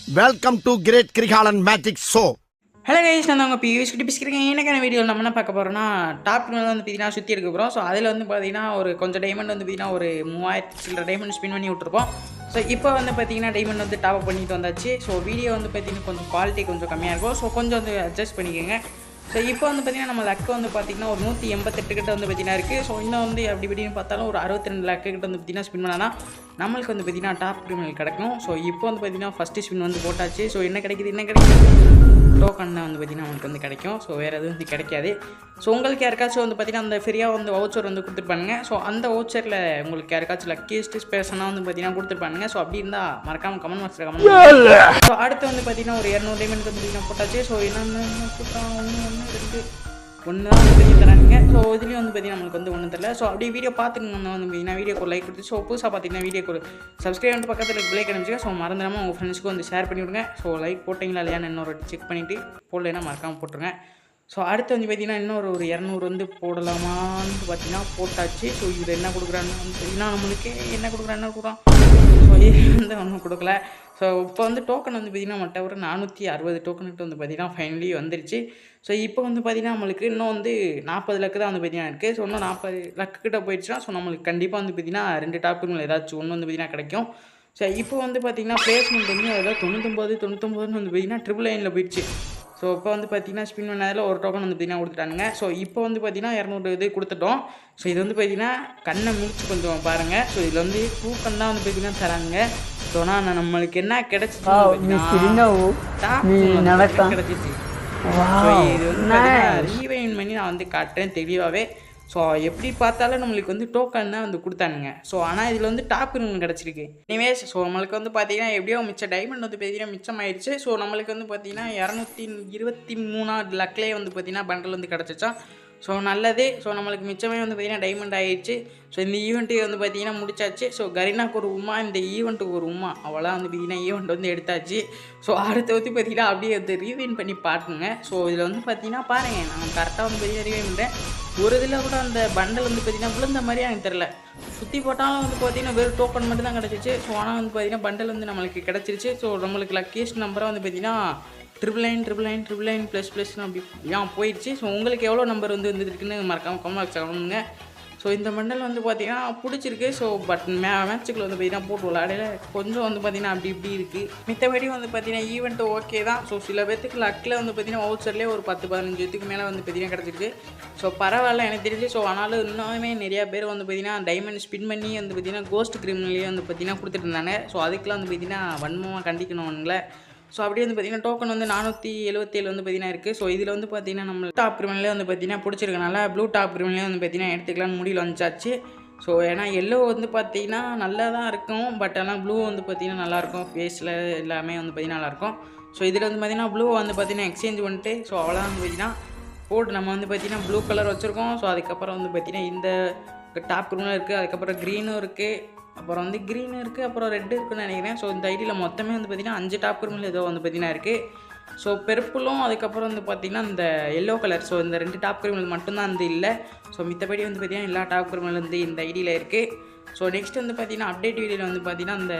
Welcome to great Kirikalan magic show. Hello guys, நான் உங்கள் பியூஸ் கிட்ட பேசிக்கிறேன். எனக்கான வீடியோ நம்ம என்ன பார்க்க போகிறோம்னா, டாப் வந்து பார்த்தீங்கன்னா சுற்றி இருக்க போகிறோம். ஸோ அதில் வந்து பார்த்தீங்கன்னா ஒரு கொஞ்சம் டைமண்ட் வந்து பார்த்தீங்கன்னா ஒரு 3000 சில்லற டைமண்ட் ஸ்பின் பண்ணி விட்டுருப்போம். ஸோ இப்போ வந்து பார்த்தீங்கன்னா டைமண்ட் வந்து டாப் பண்ணிட்டு வந்தாச்சு. ஸோ வீடியோ வந்து பார்த்தீங்கன்னா கொஞ்சம் குவாலிட்டி கொஞ்சம் கம்மியாக இருக்கும். ஸோ கொஞ்சம் வந்து அட்ஜஸ்ட் பண்ணிக்கோங்க. ஸோ இப்போ வந்து பார்த்தீங்கன்னா நம்ம லக்கு வந்து பார்த்திங்கன்னா ஒரு 188 கிட்ட வந்து பார்த்தீங்கன்னா இருக்குது. ஸோ இன்னும் வந்து அப்படி இப்படின்னு பார்த்தாலும் ஒரு 62 லக்கு கிட்ட வந்து பார்த்தீங்கன்னா ஸ்பின் பண்ணால் நம்மளுக்கு வந்து பார்த்தீங்கன்னா டாப் கிரிமினல் கிடைக்கும். ஸோ இப்போ வந்து பார்த்தீங்கன்னா ஃபஸ்ட்டு ஸ்பின் வந்து போட்டாச்சு. ஸோ என்ன கிடைக்குது டோக்கன் தான் வந்து பார்த்திங்கன்னா நமக்கு வந்து கிடைக்கும். ஸோ வேறு எதுவும் வந்து கிடைக்காது. ஸோ உங்களுக்கு யாருக்காச்சும் வந்து பார்த்திங்கன்னா அந்த ஃப்ரீயாக வந்து வவுச்சர் வந்து கொடுத்துருப்பானுங்க. ஸோ அந்த வவுச்சரில் உங்களுக்கு யாருக்காச்சும் லக்கியஸ்ட் ஸ்பேஷனாக வந்து பார்த்திங்கன்னா கொடுத்துருப்பானுங்க. ஸோ அப்படி இருந்தால் மறக்காமல் கமெண்ட் பாக்ஸில் கமெண்ட். ஸோ அடுத்து வந்து பார்த்திங்கன்னா ஒரு 200 டைமண்ட் வந்து பார்த்திங்கன்னா போட்டாச்சு. ஸோ என்னென்ன ஒன்று தான் வந்து பெரிய தரானுங்க. ஸோ இதுலேயும் வந்து பார்த்திங்கன்னா நம்மளுக்கு வந்து ஒன்றும் தெரியல. ஸோ அப்படியே வீடியோ பார்த்துட்டு வந்து பார்த்திங்கன்னா வீடியோக்கு லைக் கொடுத்து, ஸோ புதுசாக பார்த்திங்கன்னா வீடியோக்கு சப்ஸ்கிரைப் பண்ணிட்டு பக்கத்தில் லைக் அனுப்பிச்சுக்க. ஸோ மறந்துடாமல் உங்கள் ஃப்ரெண்ட்ஸ்க்கு வந்து ஷேர் பண்ணி விடுங்க. ஸோ லைக் போட்டிங்களா இல்லையான்னு இன்னொரு செக் பண்ணிவிட்டு போடலைன்னா மறக்காமல் போட்டுருங்க. ஸோ அடுத்து வந்து பார்த்திங்கன்னா இன்னொரு ஒரு 200 வந்து போடலாமான்னு பார்த்திங்கன்னா போட்டாச்சு. ஸோ இது என்ன கொடுக்குறான்னு வந்து பார்த்திங்கன்னா நம்மளுக்கு என்ன கொடுக்குறான். ஸோ இது வந்து ஒன்றும் கொடுக்கல. ஸோ இப்போ வந்து டோக்கன் வந்து பார்த்திங்கன்னா நம்மகிட்ட ஒரு 460 டோக்கன்கிட்ட வந்து பார்த்திங்கன்னா ஃபைனலி வந்துருச்சு. ஸோ இப்போ வந்து பார்த்திங்கன்னா நம்மளுக்கு இன்னும் வந்து 40 லக்கு தான் வந்து பார்த்திங்கன்னா இருக்குது. ஸோ இன்னும் 40 லக்கு கிட்ட போயிடுச்சுன்னா ஸோ நம்மளுக்கு கண்டிப்பாக வந்து பார்த்திங்கன்னா 2 டாப்புகள் ஏதாச்சும் ஒன்று வந்து பார்த்திங்கன்னா கிடைக்கும். ஸோ இப்போ வந்து பார்த்திங்கன்னா பிளேஸ்மெண்ட் வந்து அதில் 99 வந்து பார்த்திங்கன்னா ட்ரிபிள் லைனில் போயிடுச்சு. ஸோ இப்போ வந்து பார்த்திங்கன்னா ஸ்பின் பண்ணதில் ஒரு டோக்கன் வந்து பார்த்திங்கன்னா கொடுத்துட்டானுங்க. ஸோ இப்போ வந்து பார்த்திங்கன்னா 200 இது கொடுத்துட்டோம். ஸோ இது வந்து பார்த்திங்கன்னா கண்ணை முடிச்சு கொஞ்சம் பாருங்கள். ஸோ இதில் வந்து டோக்கன் தான் வந்து பார்த்திங்கன்னா தராங்க. ஸோ ஆனால் நம்மளுக்கு என்ன கிடச்சிச்சு கிடச்சிச்சு. ஸோ இது வந்து பார்த்திங்கன்னா ரீவைன் பண்ணி நான் வந்து காட்டுறேன் தெளிவாகவே. ஸோ எப்படி பார்த்தாலும் நம்மளுக்கு வந்து டோக்கன் தான் வந்து கொடுத்தானுங்க. ஸோ ஆனால் இதில் வந்து டாப் கிடச்சிருக்கு. எனிவேஸ் ஸோ நம்மளுக்கு வந்து பார்த்திங்கன்னா எப்படியோ மிச்சம் டைமண்ட் வந்து பார்த்திங்கன்னா மிச்சம் ஆயிடுச்சு. ஸோ நம்மளுக்கு வந்து பார்த்திங்கன்னா 223 லக்லேயே வந்து பார்த்திங்கன்னா பண்டல் வந்து கிடச்சிச்சா. ஸோ நல்லது. ஸோ நம்மளுக்கு மிச்சமே வந்து பார்த்திங்கன்னா டைமண்ட் ஆகிடுச்சு. ஸோ இந்த ஈவெண்ட்டு வந்து பார்த்திங்கன்னா முடிச்சாச்சு. ஸோ கரீனாக்கு ஒரு உமா, இந்த ஈவெண்ட்டுக்கு ஒரு உமா, அவ்வளோதான் வந்து பார்த்திங்கன்னா ஈவெண்ட் வந்து எடுத்தாச்சு. ஸோ அடுத்து வந்து பார்த்திங்கன்னா அப்படியே வந்து ரீவைன் பண்ணி பாட்டுங்க. ஸோ இதில் வந்து பார்த்திங்கன்னா பாருங்கள், நான் கரெக்டாக வந்து பார்த்திங்கன்னா ரீவைன் பண்ணுறேன். ஒரு இதில் கூட அந்த பண்டல் வந்து பார்த்திங்கன்னா விழுந்த மாதிரியே எனக்கு தெரில. சுற்றி போட்டாலும் வந்து பார்த்திங்கன்னா வெறும் டோக்கன் மட்டும் தான் கிடச்சிச்சு. ஸோ ஆனால் வந்து பார்த்திங்கன்னா பண்டல் வந்து நம்மளுக்கு கிடச்சிருச்சு. ஸோ நம்மளுக்கு லக்கியஸ்ட் நம்பராக வந்து பார்த்திங்கன்னா ட்ரிபிள் நைன் ப்ளஸ் அப்படி போயிடுச்சு. ஸோ உங்களுக்கு எவ்வளோ நம்பர் வந்து வந்துருக்குன்னு மறக்காமல் கமெண்ட் பண்ணுங்க. ஸோ இந்த மண்டல் வந்து பார்த்திங்கன்னா பிடிச்சிருக்கு. ஸோ பட் மேட்சுக்குள்ள வந்து பார்த்திங்கன்னா போட்டு விளையாடல கொஞ்சம் வந்து பார்த்திங்கன்னா அப்படி இப்படி இருக்குது. மித்தபடி வந்து பார்த்திங்கன்னா ஈவெண்ட்டு ஓகே தான். ஸோ சில பேர்த்துக்கு லக்கில் வந்து பார்த்திங்கன்னா வவுச்சர்லேயே ஒரு 10-15 பேத்துக்கு மேலே வந்து பார்த்திங்கன்னா கிடச்சிருக்கு. ஸோ பரவாயில்ல எனக்கு தெரிஞ்சு. ஸோ ஆனாலும் இன்னுமே நிறையா பேர் வந்து பார்த்திங்கன்னா டைமண்ட் ஸ்பின் பண்ணி வந்து பார்த்திங்கன்னா கோஸ்ட் கிரிமினல்லே வந்து பார்த்திங்கன்னா கொடுத்துட்டு இருந்தாங்க. ஸோ அதுக்கெலாம் வந்து பார்த்திங்கன்னா வன்மமாக கண்டிக்கணும்ங்களே. ஸோ அப்படியே வந்து பார்த்திங்கன்னா டோக்கன் வந்து 477 வந்து பார்த்திங்கன்னா இருக்குது. ஸோ இதில் வந்து பார்த்திங்கன்னா நம்ம டாப் கிரிமினலே வந்து பார்த்திங்கன்னா பிடிச்சிருக்கனால ப்ளூ டாப் கிரிமினலே வந்து பார்த்திங்கன்னா எடுத்துக்கலாம்னு முடியல வந்துச்சாச்சு. ஸோ ஏன்னா எல்லோ வந்து பார்த்திங்கன்னா நல்லா தான் இருக்கும். பட் ஆனால் ப்ளூ வந்து பார்த்திங்கன்னா நல்லாயிருக்கும். ஃபேஸில் எல்லாமே வந்து பார்த்திங்கன்னா நல்லாயிருக்கும். ஸோ இதில் வந்து பார்த்திங்கன்னா ப்ளூ வந்து பார்த்திங்கன்னா எக்ஸ்சேஞ்ச் பண்ணிட்டு ஸோ அவ்வளோதான் வந்து பார்த்திங்கன்னா போட்டு நம்ம வந்து பார்த்திங்கன்னா ப்ளூ கலர் வச்சுருக்கோம். ஸோ அதுக்கப்புறம் வந்து பார்த்திங்கன்னா இந்த டாப் கிரிமினல் இருக்குது. அதுக்கப்புறம் க்ரீனும் இருக்குது. அப்புறம் வந்து க்ரீன் இருக்குது. அப்புறம் ரெட்டு இருக்குன்னு நினைக்கிறேன். ஸோ இந்த ஐடியில் மொத்தமே வந்து பார்த்திங்கன்னா 5 டாப் கிரிமினல் ஏதோ வந்து பார்த்திங்கன்னா இருக்குது. ஸோ பெர்ப்புளும் அதுக்கப்புறம் வந்து பார்த்திங்கன்னா இந்த எல்லோ கலர். ஸோ இந்த 2 டாப் கிரிமினல் மட்டும்தான் வந்து இல்லை. ஸோ மித்தபடி வந்து பார்த்திங்கன்னா எல்லா டாப் கிரிமினல் வந்து இந்த ஐடியில் இருக்குது. ஸோ நெக்ஸ்ட் வந்து பார்த்திங்கன்னா அப்டேட் வீடியோவில் வந்து பார்த்திங்கன்னா இந்த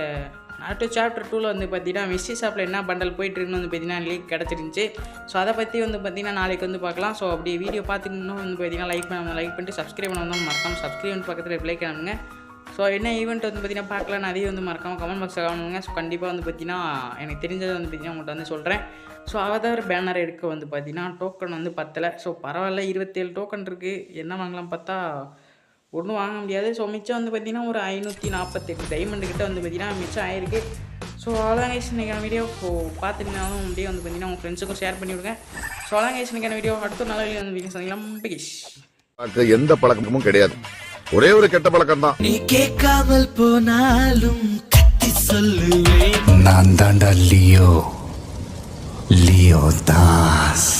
நாட்டு சாப்டர் 2ல் வந்து பார்த்திங்கன்னா மிஸ்ஸி ஷாப்பில் என்ன பண்டல் போயிட்டுருக்குன்னு வந்து பார்த்திங்கன்னா லீக் கிடச்சிருந்துச்சி. ஸோ அதை பற்றி வந்து பார்த்திங்கன்னா நாளைக்கு வந்து பார்க்கலாம். ஸோ அப்படி வீடியோ பார்த்துக்கணும் வந்து பார்த்திங்கன்னா லைக் பண்ணிட்டு சப்ஸ்கிரைப் பண்ணணும் மறக்காமல் சப்ஸ்கிரைப் பக்கத்தில் லைக் பண்ணுங்க. ஸோ என்ன ஈவெண்ட் வந்து பார்த்திங்கன்னா பார்க்கலான்னு அதையும் வந்து மறக்காமல் கமெண்ட் பாக்ஸில் காணுங்க. ஸோ கண்டிப்பாக வந்து பார்த்திங்கன்னா எனக்கு தெரிஞ்சதை வந்து பார்த்திங்கன்னா உங்கள்கிட்ட வந்து சொல்கிறேன். ஸோ அவதார் பேனர் எடுக்க வந்து பார்த்திங்கன்னா டோக்கன் வந்து பத்தலை. ஸோ பரவாயில்ல, 27 டோக்கன் இருக்குது. என்ன வாங்கலாம் பார்த்தா ஒன்றும் வாங்க முடியாது. ஸோ மிச்சம் வந்து பார்த்திங்கன்னா ஒரு 548 டைமண்டு கிட்ட வந்து பார்த்திங்கன்னா மிச்சம் ஆயிருக்கு. ஸோ அவ்வளோதான் கைஸ் இன்றைக்கான வீடியோ. ஸோ பார்த்துக்கினாலும் அப்படியே வந்து பார்த்திங்கன்னா உங்கள் ஃப்ரெண்ட்ஸுக்கும் ஷேர் பண்ணி விடுங்க. ஸோ அவ்வளோதான் கைஸ் இன்றைக்கான வீடியோ. அடுத்த நல்ல வீடியோ வந்து வீடியோ சந்திக்கலாம். எந்த பழக்கமும் கிடையாது, ஒரே ஒரு கெட்ட பழக்கம் தான். நீ கேட்காமல் போனாலும் கத்தி சொல்லுவேன். நான் தாண்டா லியோ தாஸ்.